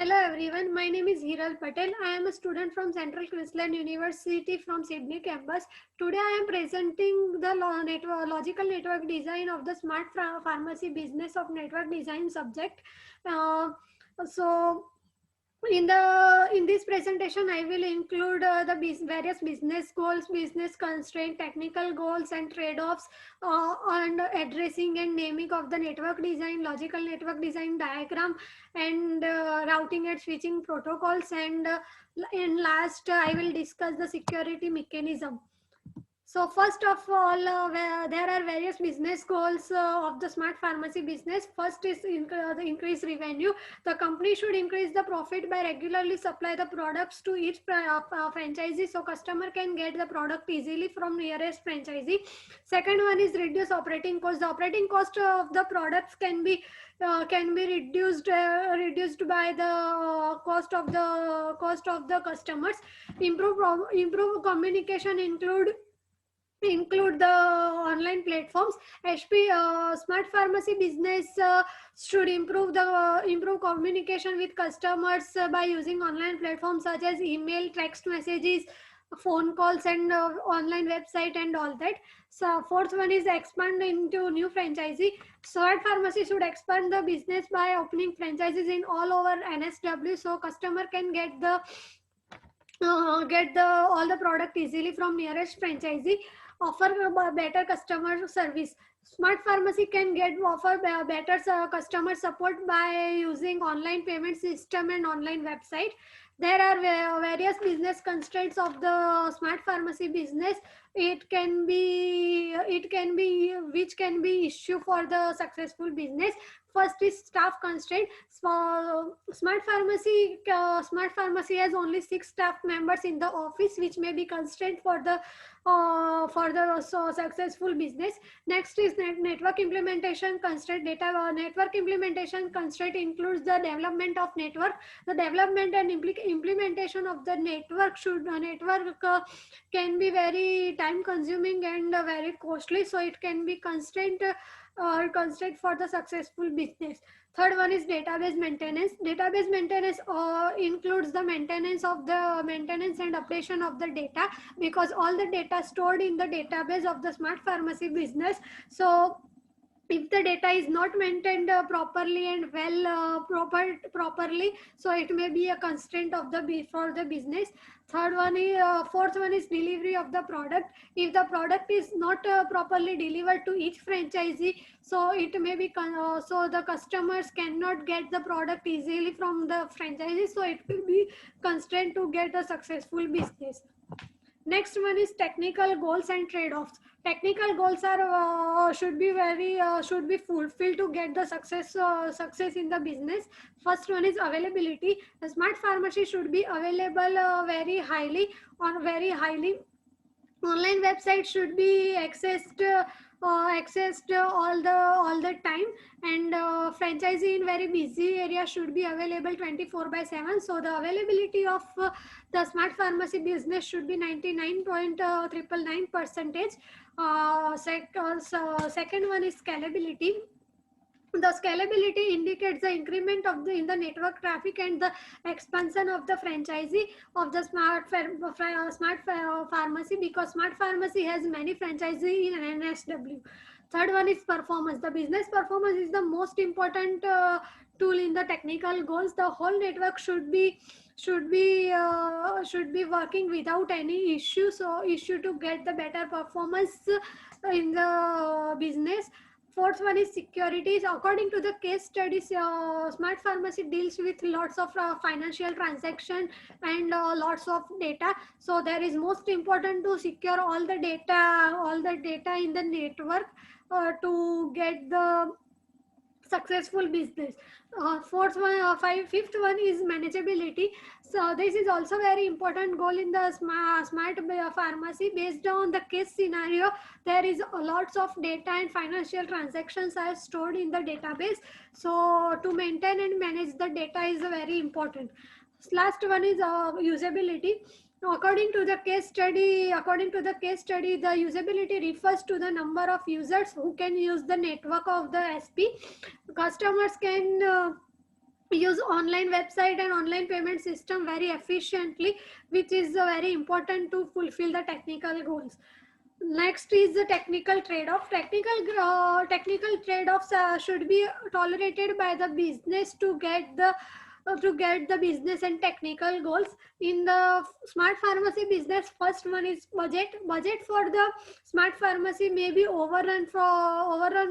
Hello everyone, my name is Hiral Patel. I am a student from Central Queensland University from Sydney campus. Today I am presenting the logical network design of the smart pharmacy business of network design subject. Uh, so in this presentation I will include the various business goals, business constraint, technical goals and trade-offs, and addressing and naming of the network design, logical network design diagram, and routing and switching protocols, and in last I will discuss the security mechanism. So first of all, there are various business goals of the smart pharmacy business. First is the increase revenue. The company should increase the profit by regularly supply the products to each franchisee, so customer can get the product easily from nearest franchisee. Second one is reduce operating cost. The operating cost of the products can be reduced by the cost of the customers. Improve communication, include the online platforms. HP smart pharmacy business should improve communication with customers by using online platforms such as email, text messages, phone calls, and online website and all that. So fourth one is expand into new franchisee. Smart pharmacy should expand the business by opening franchises in all over NSW, so customer can get the all the product easily from nearest franchisee. Offer better customer service. Smart pharmacy can get offer better customer support by using online payment system and online website. There are various business constraints of the smart pharmacy business. It can be which can be issue for the successful business. First is staff constraint. Smart pharmacy has only 6 staff members in the office, which may be constraint for the successful business. Next is network implementation constraint. Network implementation constraint includes the development of network. The development and implementation of the network can be very time consuming and very costly, so it can be constraint for the successful business. Third one is database maintenance. Database maintenance includes the maintenance and updation of the data, because all the data stored in the database of the smart pharmacy business. So if the data is not maintained properly and properly, so it may be a constraint of the for the business. Fourth one is delivery of the product. If the product is not properly delivered to each franchisee, so it may be so the customers cannot get the product easily from the franchisee, so it will be constraint to get a successful business. Next one is technical goals and trade-offs. Technical goals are should be fulfilled to get the success in the business. First one is availability. The smart pharmacy should be available very highly. Online website should be accessed all the time, and franchisee in very busy area should be available 24/7. So the availability of the smart pharmacy business should be 99.999%. Second one is scalability. The scalability indicates the increment of the in the network traffic and the expansion of the franchisee of the pharmacy, because smart pharmacy has many franchisee in NSW. Third one is performance. The business performance is the most important tool in the technical goals. The whole network should be working without any issue, so issue to get the better performance in the business. Fourth one is securities. According to the case studies, smart pharmacy deals with lots of financial transaction and lots of data. So there is most important to secure all the data in the network to get the successful business. Fifth one is manageability. So this is also very important goal in the smart pharmacy. Based on the case scenario, there is lots of data and financial transactions are stored in the database. So to maintain and manage the data is very important. Last one is usability. According to the case study, the usability refers to the number of users who can use the network of the SP. Customers can use online website and online payment system very efficiently, which is very important to fulfill the technical goals. Next is the technical trade-off. Technical trade-offs should be tolerated by the business to get the business and technical goals. In the smart pharmacy business, first one is budget for the smart pharmacy may be overrun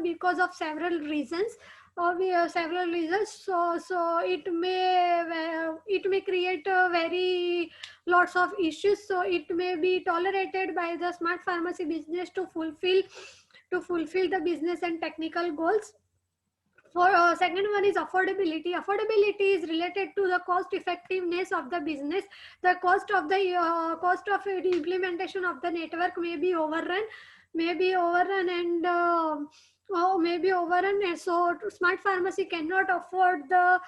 because of several reasons. We have several reasons, so it may create a very lots of issues, so it may be tolerated by the smart pharmacy business to fulfill the business and technical goals. For second one is affordability. Affordability is related to the cost effectiveness of the business. The cost of the implementation of the network may be overrun, and so smart pharmacy cannot afford the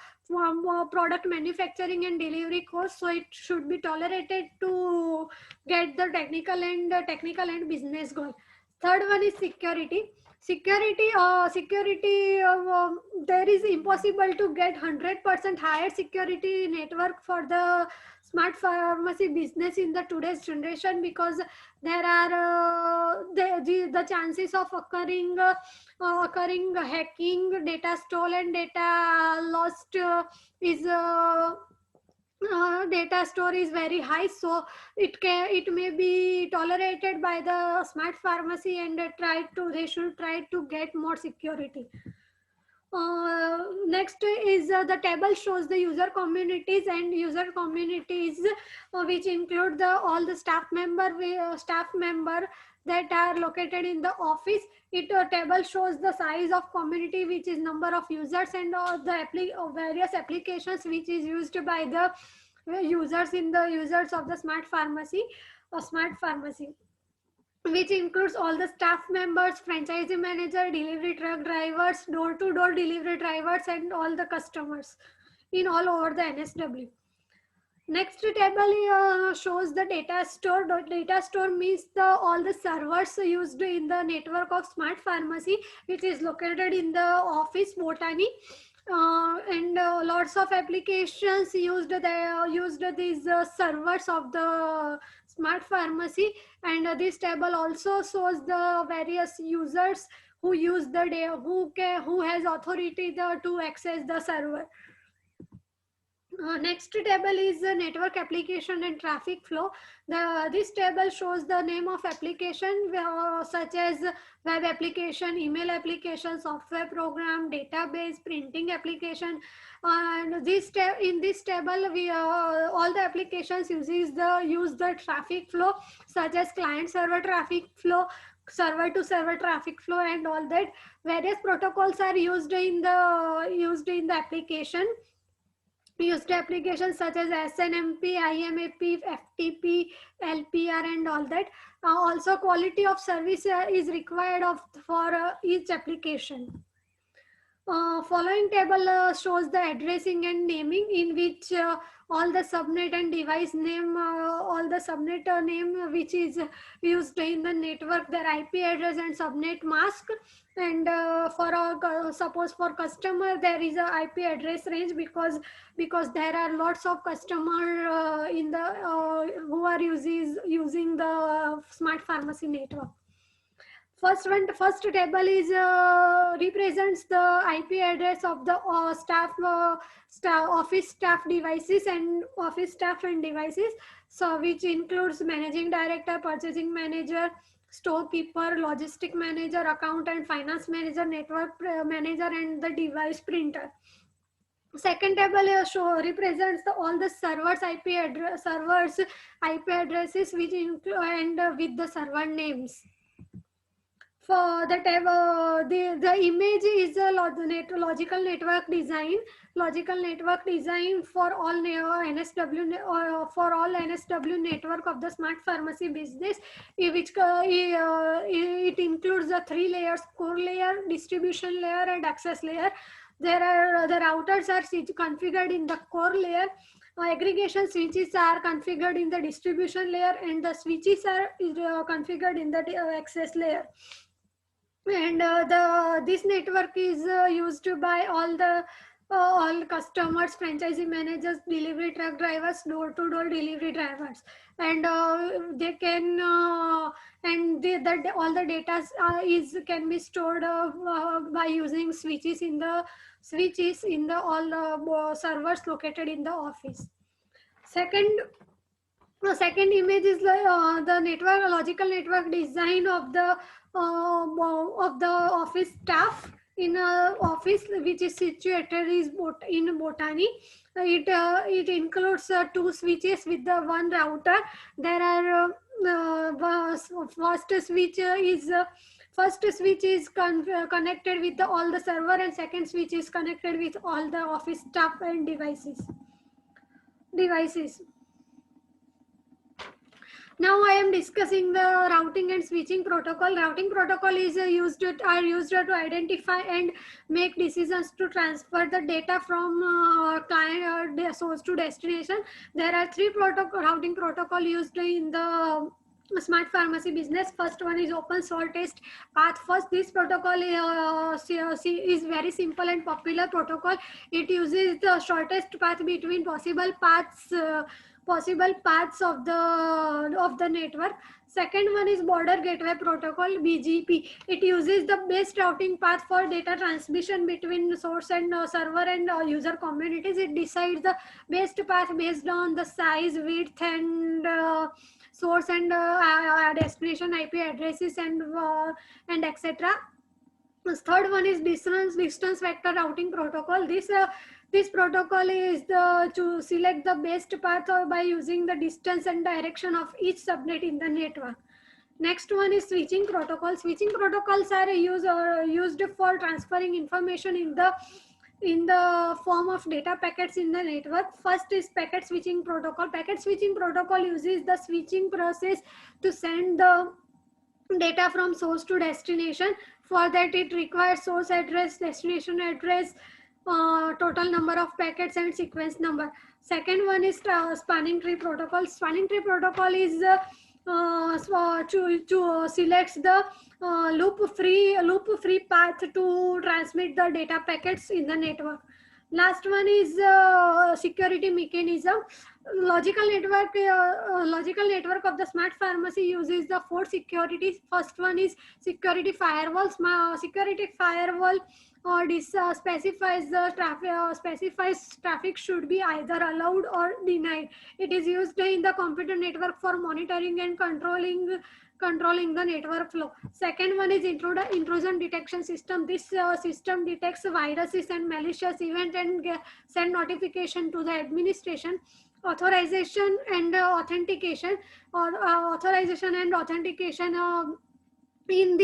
product manufacturing and delivery costs, so it should be tolerated to get the technical and business goal. Third one is security. There is impossible to get 100% higher security network for the smart pharmacy business in the today's generation, because there are the chances of occurring hacking, data stolen, and data lost is data store is very high, so it may be tolerated by the smart pharmacy, and they should try to get more security. Next is the table shows the user communities which include all the staff member that are located in the office. Table shows the size of community, which is number of users, and various applications which is used by the users of the smart pharmacy which includes all the staff members, franchisee manager, delivery truck drivers, door-to-door delivery drivers, and all the customers in all over the NSW. Next table shows the data store. Data store means all the servers used in the network of smart pharmacy, which is located in the office Botany. And lots of applications used these servers of the smart pharmacy, and this table also shows the various users who use the who has authority to access the server. Next table is the network application and traffic flow. This table shows the name of application such as web application, email application, software program, database, printing application. And in this table, we all the applications use the traffic flow, such as client server traffic flow, server to server traffic flow, and all that. Various protocols are used in the application. Used applications such as SNMP, IMAP, FTP, LPR, and all that. Also, quality of service is required for each application. Following table shows the addressing and naming, in which all the subnet and device name, all the subnet name which is used in the network, their IP address and subnet mask. And suppose for customer, there is a IP address range, because there are lots of customer who are using the smart pharmacy network. First table is represents the IP address of the office staff devices and office staff and devices. So which includes managing director, purchasing manager, storekeeper, logistic manager, account and finance manager, network manager, and the device printer. Second table represents all the servers IP addresses which include and with the server names. For the table, the image is a logical network design. Logical network design for all NSW for all NSW network of the smart pharmacy business, which it includes the 3 layers: core layer, distribution layer, and access layer. There are the routers are configured in the core layer. Aggregation switches are configured in the distribution layer, and the switches are configured in the access layer. And this network is used by all the all customers, franchisee managers, delivery truck drivers, door-to-door delivery drivers, and they can all the data is can be stored by using switches in the all the servers located in the office. Second, the second image is the network, logical network design of the office staff in a office which is situated in Botani. It includes two switches with the one router. There are first switch is connected with all the server, and second switch is connected with all the office staff and devices. Now I am discussing the routing and switching protocol. Routing protocol is used to identify and make decisions to transfer the data from client source to destination. There are three routing protocol used in the smart pharmacy business. First one is open shortest path first. This protocol is very simple and popular protocol. It uses the shortest path between possible paths of the network. Second one is border gateway protocol, BGP. It uses the best routing path for data transmission between source and server and user communities. It decides the best path based on the size, width, and source and destination IP addresses and etc. Third one is distance vector routing protocol. This protocol is to select the best path by using the distance and direction of each subnet in the network. Next one is switching protocol. Switching protocols are used for transferring information in the form of data packets in the network. First is packet switching protocol. Packet switching protocol uses the switching process to send the data from source to destination. For that, it requires source address, destination address, total number of packets, and sequence number. Second one is spanning tree protocol. Spanning tree protocol is to select the loop free path to transmit the data packets in the network. Last one is security mechanism. Logical network of the smart pharmacy uses the four securities. First one is security firewall. Security firewall specifies traffic should be either allowed or denied. It is used in the computer network for monitoring and controlling the network flow. Second one is intrusion detection system. This system detects viruses and malicious event and send notification to the administration. Authorization and authentication in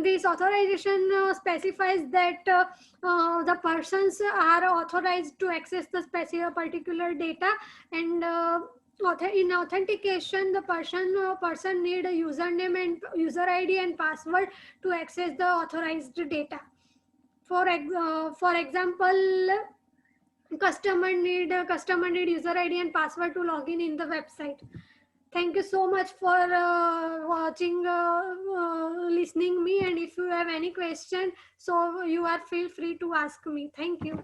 this authorization specifies that the persons are authorized to access the specific particular data, and in authentication the person need a username and user ID and password to access the authorized data. For example, customer need user ID and password to log in the website. Thank you so much for listening me, and if you have any question, so you are feel free to ask me. Thank you.